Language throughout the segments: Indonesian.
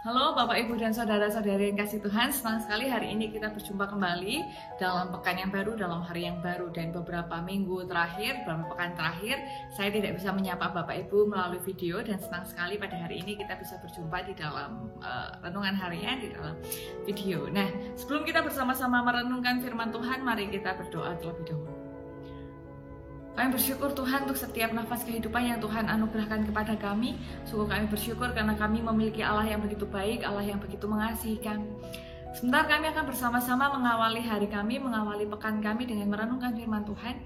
Halo Bapak Ibu dan Saudara-saudari yang kasih Tuhan, senang sekali hari ini kita berjumpa kembali dalam pekan yang baru, dalam hari yang baru. Dan beberapa minggu terakhir, beberapa pekan terakhir, saya tidak bisa menyapa Bapak Ibu melalui video. Dan senang sekali pada hari ini kita bisa berjumpa di dalam renungan harian, di dalam video. Nah, sebelum kita bersama-sama merenungkan firman Tuhan, mari kita berdoa terlebih dahulu. Kami bersyukur Tuhan untuk setiap nafas kehidupan yang Tuhan anugerahkan kepada kami. Sungguh kami bersyukur karena kami memiliki Allah yang begitu baik, Allah yang begitu mengasihi kami. Sebentar kami akan bersama-sama mengawali hari kami, mengawali pekan kami dengan merenungkan firman Tuhan.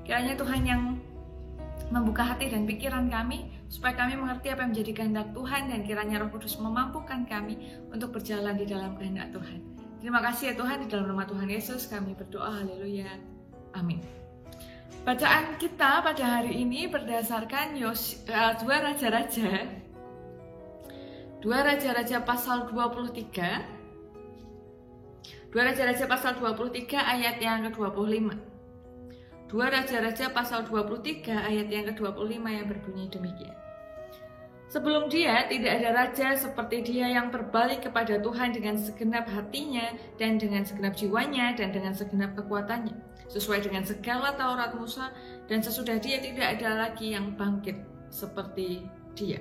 Kiranya Tuhan yang membuka hati dan pikiran kami, supaya kami mengerti apa yang menjadi kehendak Tuhan, dan kiranya Roh Kudus memampukan kami untuk berjalan di dalam kehendak Tuhan. Terima kasih ya Tuhan, di dalam nama Tuhan Yesus kami berdoa, haleluya, amin. Bacaan kita pada hari ini berdasarkan 2 Raja-Raja pasal 23. 2 Raja-Raja pasal 23 ayat yang ke-25. 2 Raja-Raja pasal 23 ayat yang ke-25 yang berbunyi demikian. Sebelum dia, tidak ada raja seperti dia yang berbalik kepada Tuhan dengan segenap hatinya dan dengan segenap jiwanya dan dengan segenap kekuatannya, sesuai dengan segala Taurat Musa, dan sesudah dia tidak ada lagi yang bangkit seperti dia.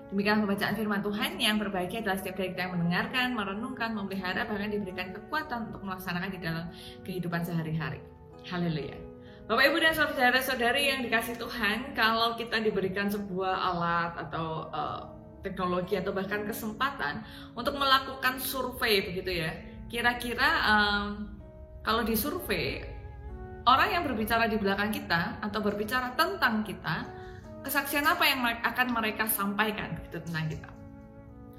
Demikian pembacaan firman Tuhan. Yang berbahagia adalah setiap dari kita yang mendengarkan, merenungkan, memelihara, bahkan diberikan kekuatan untuk melaksanakan di dalam kehidupan sehari-hari. Haleluya. Bapak Ibu dan saudara-saudari yang dikasih Tuhan, kalau kita diberikan sebuah alat atau teknologi atau bahkan kesempatan untuk melakukan survei begitu ya, kira-kira kalau di survei, orang yang berbicara di belakang kita atau berbicara tentang kita, kesaksian apa yang akan mereka sampaikan gitu tentang kita?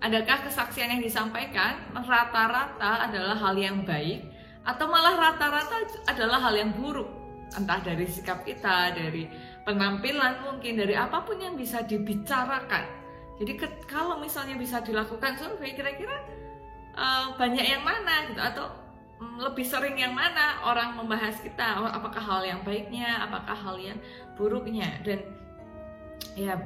Adakah kesaksian yang disampaikan rata-rata adalah hal yang baik, atau malah rata-rata adalah hal yang buruk? Entah dari sikap kita, dari penampilan mungkin, dari apapun yang bisa dibicarakan. Jadi kalau misalnya bisa dilakukan survei, kira-kira banyak yang mana gitu, atau lebih sering yang mana orang membahas kita, apakah hal yang baiknya, apakah hal yang buruknya. Dan ya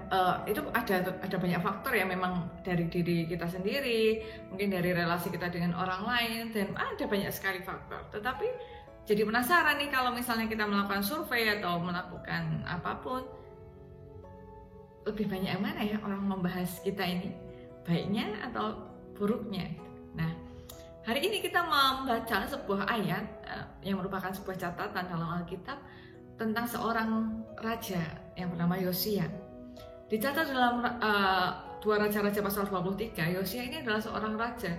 itu ada banyak faktor ya, memang dari diri kita sendiri, mungkin dari relasi kita dengan orang lain, dan ada banyak sekali faktor. Tetapi jadi penasaran nih, kalau misalnya kita melakukan survei atau melakukan apapun, lebih banyak yang mana ya orang membahas kita ini, baiknya atau buruknya. Nah, hari ini kita membaca sebuah ayat yang merupakan sebuah catatan dalam Alkitab tentang seorang raja yang bernama Yosia. Dicatat dalam 2 Raja-Raja pasal 23, Yosia ini adalah seorang raja,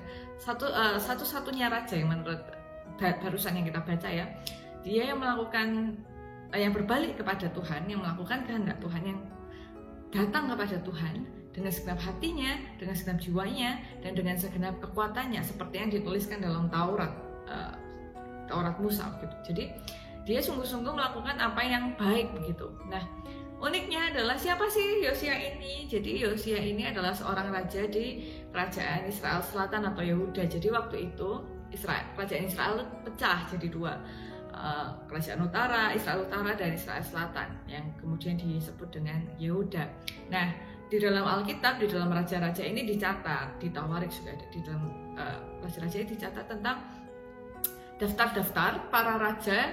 satu-satunya raja yang menurut barusan yang kita baca ya, dia yang melakukan, yang berbalik kepada Tuhan, yang melakukan kehendak Tuhan, yang datang kepada Tuhan dengan segenap hatinya, dengan segenap jiwanya, dan dengan segenap kekuatannya, seperti yang dituliskan dalam Taurat Musa gitu. Jadi dia sungguh-sungguh melakukan apa yang baik begitu. Nah, uniknya adalah siapa sih Yosia ini? Jadi Yosia ini adalah seorang raja di kerajaan Israel Selatan atau Yehuda. Jadi waktu itu kerajaan Israel pecah jadi dua, kerajaan utara, Israel Utara, dan Israel Selatan, yang kemudian disebut dengan Yehuda. Nah, di dalam Alkitab, di dalam raja-raja ini dicatat, di Tawarik juga ada, di dalam raja-raja ini dicatat tentang daftar-daftar para raja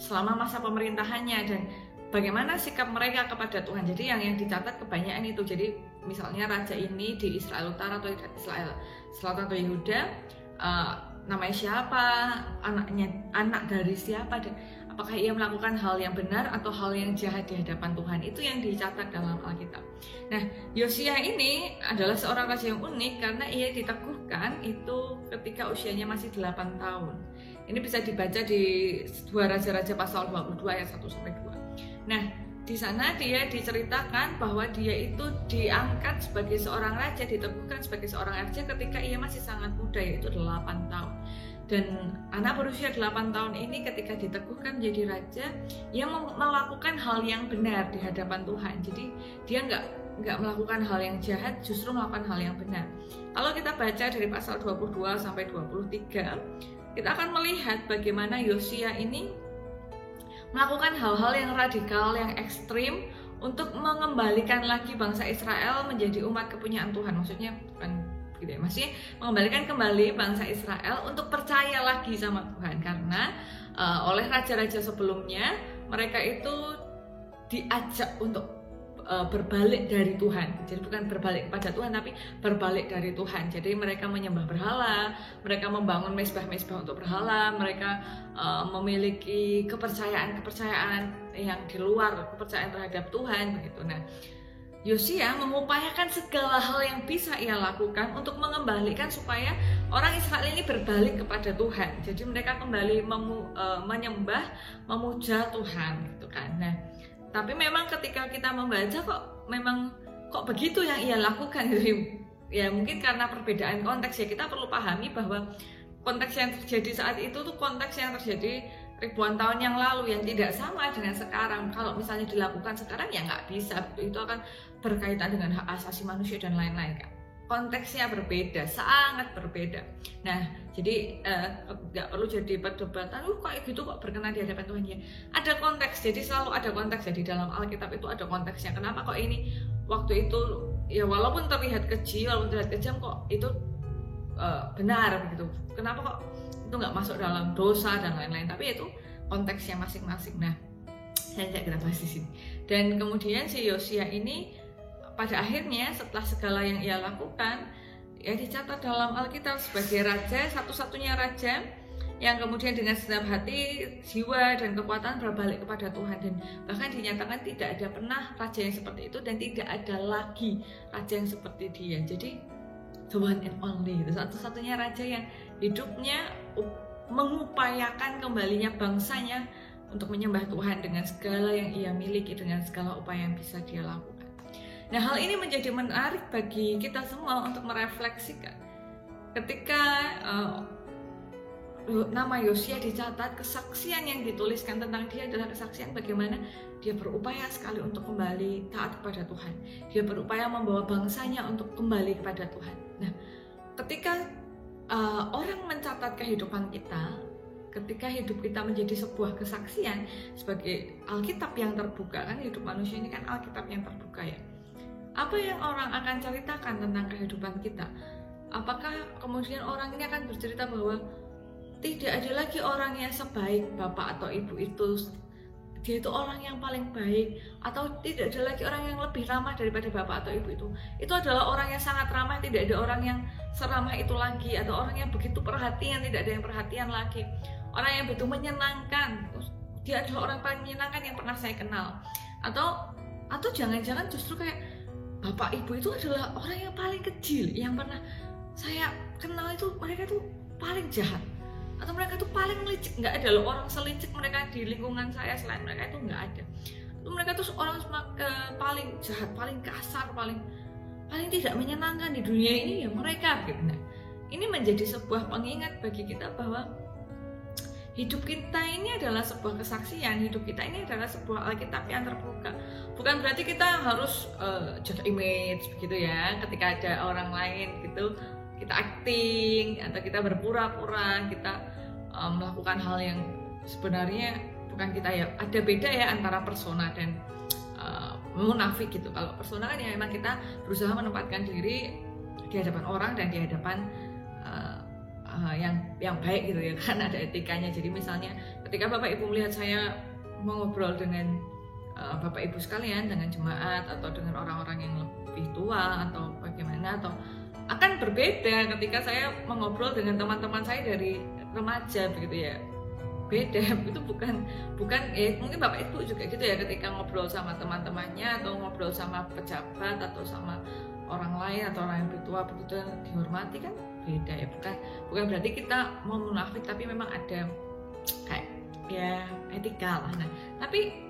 selama masa pemerintahannya dan bagaimana sikap mereka kepada Tuhan. Jadi yang dicatat kebanyakan itu. Jadi misalnya raja ini di Israel Utara atau Israel Selatan atau Yehuda, namanya siapa, anak dari siapa, dan apakah ia melakukan hal yang benar atau hal yang jahat di hadapan Tuhan. Itu yang dicatat dalam Alkitab. Nah, Yosia ini adalah seorang raja yang unik karena ia diteguhkan itu ketika usianya masih 8 tahun. Ini bisa dibaca di 2 Raja-Raja pasal 22 ayat 1-2. Nah, di sana dia diceritakan bahwa dia itu diangkat sebagai seorang raja, diteguhkan sebagai seorang raja ketika ia masih sangat muda, yaitu 8 tahun. Dan anak berusia 8 tahun ini ketika diteguhkan menjadi raja, ia melakukan hal yang benar di hadapan Tuhan. Jadi dia nggak melakukan hal yang jahat, justru melakukan hal yang benar. Kalau kita baca dari pasal 22 sampai 23, kita akan melihat bagaimana Yosia ini melakukan hal-hal yang radikal, yang ekstrim untuk mengembalikan lagi bangsa Israel menjadi umat kepunyaan Tuhan. Maksudnya gitu ya. Maksudnya mengembalikan kembali bangsa Israel untuk percaya lagi sama Tuhan, karena oleh raja-raja sebelumnya mereka itu diajak untuk berbalik dari Tuhan. Jadi bukan berbalik kepada Tuhan, tapi berbalik dari Tuhan. Jadi mereka menyembah berhala, mereka membangun mezbah-mezbah untuk berhala, mereka memiliki kepercayaan-kepercayaan yang di luar kepercayaan terhadap Tuhan begitu. Nah, Yosia mengupayakan segala hal yang bisa ia lakukan untuk mengembalikan supaya orang Israel ini berbalik kepada Tuhan. Jadi mereka kembali menyembah, memuja Tuhan gitu kan. Nah, tapi memang ketika kita membaca kok begitu yang ia lakukan gitu. Ya mungkin karena perbedaan konteks ya, kita perlu pahami bahwa konteks yang terjadi saat itu tuh konteks yang terjadi ribuan tahun yang lalu yang tidak sama dengan sekarang. Kalau misalnya dilakukan sekarang ya nggak bisa, itu akan berkaitan dengan hak asasi manusia dan lain-lain kan. Konteksnya berbeda, sangat berbeda. Nah, jadi nggak perlu jadi perdebatan, kok gitu kok berkenan di hadapan Tuhan ya. Ada konteks, jadi selalu ada konteks. Jadi dalam Alkitab itu ada konteksnya. Kenapa kok ini waktu itu ya walaupun terlihat kecil, walaupun terlihat kejam kok itu benar begitu. Kenapa kok itu nggak masuk dalam dosa dan lain-lain? Tapi itu konteksnya masing-masing. Nah, saya tidak kita bahas di sini. Dan kemudian si Yosia ini pada akhirnya setelah segala yang ia lakukan, ya dicatat dalam Alkitab sebagai raja, satu-satunya raja yang kemudian dengan segenap hati, jiwa dan kekuatan berbalik kepada Tuhan. Dan bahkan dinyatakan tidak ada pernah raja yang seperti itu dan tidak ada lagi raja yang seperti dia. Jadi the one and only, satu-satunya raja yang hidupnya mengupayakan kembalinya bangsanya untuk menyembah Tuhan dengan segala yang ia miliki, dengan segala upaya yang bisa dia lakukan. Nah, hal ini menjadi menarik bagi kita semua untuk merefleksikan. Ketika nama Yosia dicatat, kesaksian yang dituliskan tentang dia adalah kesaksian bagaimana dia berupaya sekali untuk kembali taat kepada Tuhan. Dia berupaya membawa bangsanya untuk kembali kepada Tuhan. Nah, ketika orang mencatat kehidupan kita, ketika hidup kita menjadi sebuah kesaksian sebagai Alkitab yang terbuka, kan hidup manusia ini kan Alkitab yang terbuka ya. Apa yang orang akan ceritakan tentang kehidupan kita? Apakah kemudian orang ini akan bercerita bahwa tidak ada lagi orang yang sebaik bapak atau ibu itu, dia itu orang yang paling baik, atau tidak ada lagi orang yang lebih ramah daripada bapak atau ibu itu adalah orang yang sangat ramah, tidak ada orang yang seramah itu lagi, atau orang yang begitu perhatian, tidak ada yang perhatian lagi, orang yang begitu menyenangkan, dia adalah orang paling menyenangkan yang pernah saya kenal, atau jangan-jangan justru kayak bapak ibu itu adalah orang yang paling kecil yang pernah saya kenal, itu mereka itu paling jahat, atau mereka itu paling licik. Nggak ada loh orang selicik mereka di lingkungan saya, selain mereka itu nggak ada. Mereka itu orang paling jahat, paling kasar, paling tidak menyenangkan di dunia ini ya mereka gitu. Nah, ini menjadi sebuah pengingat bagi kita bahwa hidup kita ini adalah sebuah kesaksian, hidup kita ini adalah sebuah Alkitab yang terbuka. Bukan berarti kita harus jaga image begitu ya, ketika ada orang lain gitu kita acting atau kita berpura-pura, kita melakukan hal yang sebenarnya bukan kita ya. Ada beda ya antara persona dan munafik gitu. Kalau persona kan ya memang kita berusaha menempatkan diri di hadapan orang dan di hadapan yang baik gitu ya, kan ada etikanya. Jadi misalnya ketika Bapak Ibu melihat saya mengobrol dengan Bapak Ibu sekalian, dengan jemaat atau dengan orang-orang yang lebih tua atau bagaimana, atau akan berbeda ketika saya mengobrol dengan teman-teman saya dari remaja begitu ya. Beda, itu bukan ya, mungkin Bapak Ibu juga gitu ya, ketika ngobrol sama teman-temannya atau ngobrol sama pejabat atau sama orang lain atau orang yang lebih tua begitu dihormati kan beda ya. Bukan berarti kita mau munafik, tapi memang ada kayak ya etika lah. Nah, tapi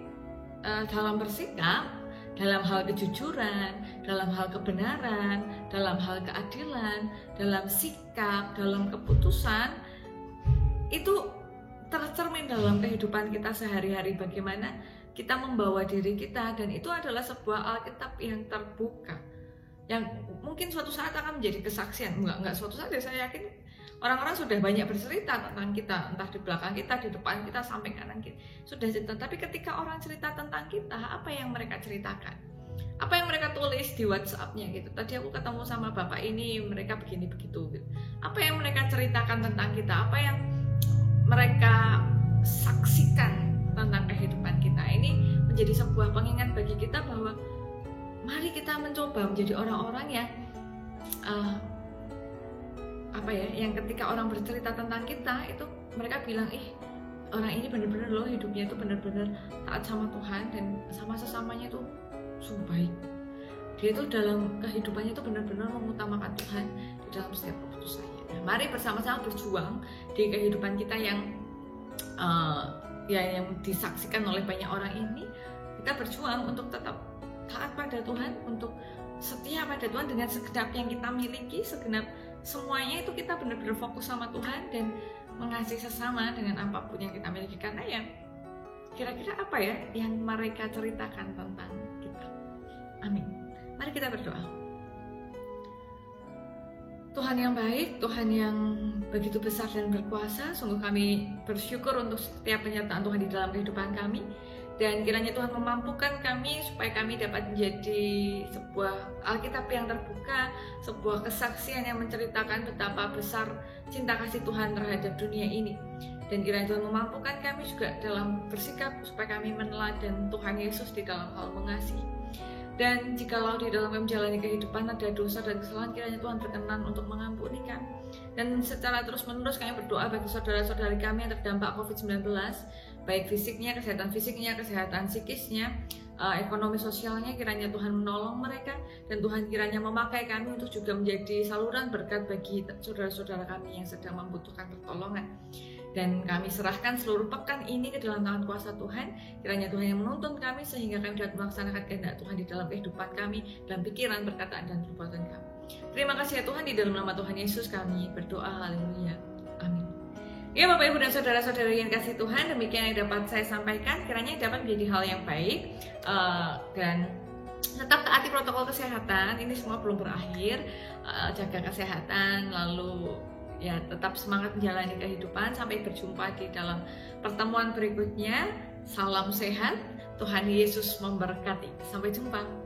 dalam bersikap, dalam hal kejujuran, dalam hal kebenaran, dalam hal keadilan, dalam sikap, dalam keputusan, itu tercermin dalam kehidupan kita sehari-hari, bagaimana kita membawa diri kita. Dan itu adalah sebuah Alkitab yang terbuka, yang mungkin suatu saat akan menjadi kesaksian. Enggak suatu saat ya, saya yakin orang-orang sudah banyak bercerita tentang kita, entah di belakang kita, di depan kita, samping kanan kita sudah cerita. Tapi ketika orang cerita tentang kita, apa yang mereka ceritakan? apa yang mereka tulis di WhatsApp-nya gitu. Tadi aku ketemu sama bapak ini, mereka begini begitu gitu. Apa yang mereka ceritakan tentang kita, apa yang mereka saksikan tentang kehidupan kita. Ini menjadi sebuah pengingat bagi kita bahwa mari kita mencoba menjadi orang-orang yang yang ketika orang bercerita tentang kita itu mereka bilang, orang ini benar-benar loh hidupnya itu benar-benar taat sama Tuhan dan sama sesamanya itu sungguh baik. Dia itu dalam kehidupannya itu benar-benar mengutamakan Tuhan di dalam setiap keputusannya. Nah, mari bersama-sama berjuang di kehidupan kita yang yang disaksikan oleh banyak orang ini. Kita berjuang untuk tetap taat pada Tuhan, untuk setia pada Tuhan dengan segenap yang kita miliki, segenap semuanya itu kita benar-benar fokus sama Tuhan dan mengasihi sesama dengan apapun yang kita miliki. Karena kira-kira apa yang mereka ceritakan tentang kita. Amin. Mari kita berdoa. Tuhan yang baik, Tuhan yang begitu besar dan berkuasa, sungguh kami bersyukur untuk setiap penyertaan Tuhan di dalam kehidupan kami. Dan kiranya Tuhan memampukan kami supaya kami dapat menjadi sebuah Alkitab yang terbuka, sebuah kesaksian yang menceritakan betapa besar cinta kasih Tuhan terhadap dunia ini. Dan kiranya Tuhan memampukan kami juga dalam bersikap supaya kami meneladan Tuhan Yesus di dalam hal mengasihi. Dan jikalau di dalam kami menjalani kehidupan ada dosa dan kesalahan, kiranya Tuhan berkenan untuk mengampuni kami. Dan secara terus-menerus kami berdoa bagi saudara-saudari kami yang terdampak COVID-19, baik fisiknya, kesehatan psikisnya, ekonomi sosialnya, kiranya Tuhan menolong mereka. Dan Tuhan kiranya memakai kami untuk juga menjadi saluran berkat bagi saudara-saudara kami yang sedang membutuhkan pertolongan. Dan kami serahkan seluruh pekan ini ke dalam tangan kuasa Tuhan. Kiranya Tuhan yang menuntun kami sehingga kami dapat melaksanakan kehendak Tuhan di dalam kehidupan kami, dalam pikiran, perkataan, dan perbuatan kami. Terima kasih ya Tuhan, di dalam nama Tuhan Yesus kami berdoa. Haleluya. Amin. Ya Bapak Ibu dan Saudara-saudari yang kasih Tuhan, demikian yang dapat saya sampaikan. Kiranya dapat menjadi hal yang baik dan tetap taati protokol kesehatan. Ini semua belum berakhir. Jaga kesehatan, lalu ya tetap semangat menjalani kehidupan. Sampai berjumpa di dalam pertemuan berikutnya. Salam sehat, Tuhan Yesus memberkati. Sampai jumpa.